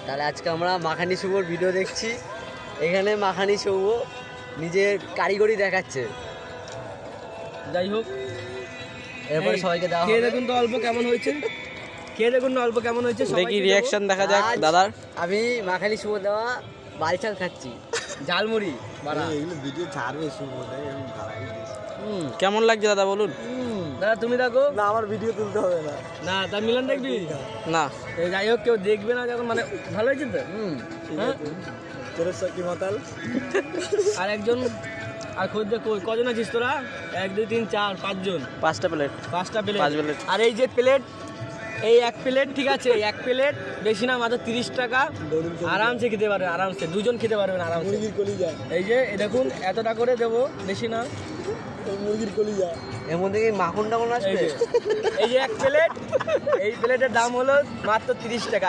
তাহলে আজকে আমরা মাখানি শুভর ভিডিও দেখছি। এখানে মাখানি শুভ নিজের কারিগরি দেখাচ্ছে। যাই হোক, এরপরে সবাইকে দেওয়া খেয়ে হবে। দেখুন তো অল্প কেমন হয়েছে, খেয়ে দেখুন না অল্প কেমন হয়েছে। দেখি রিয়াকশন দেখা যাক আজ দাদার। আমি মাখানি শুভ দেওয়া বালচাল খাচ্ছি, ঝালমুড়ি বাড়া। এগুলো ভিডিও ছাড়বে শুভ কেমন লাগছে দাদা বলুন? দাদা তুমি দেখো না, আমার ভিডিও তুলতে হবে না। না, তার মিলন দেখবি না এই যাই হোক, কেউ দেখবে না যখন, মানে ভালো হয়েছে তো। হ্যাঁ, তোর সকি মাতাল আর একজন আর খোঁজ কজন আছিস তোরা? 1 2 3 4 5 জন, 5টা প্লেট। 5টা 5 প্লেট। প্লেট। আর এই যে প্লেট, এই 1 প্লেট, ঠিক আছে, 1 প্লেট বেশি না, মাত্র 30 টাকা। আরামসে খেতে পারবে, আরামসে 2 জন খেতে পারবেন আরামসে। মুরগির কলিজা, এই যে এই দেখুন, এতটা করে দেবো, বেশি না। মুরগির কলিজা। এর মধ্যে কি মাখন টাখন এই আসবে? যে এই যে 1 প্লেট, এই প্লেটের দাম হলো মাত্র 30 টাকা।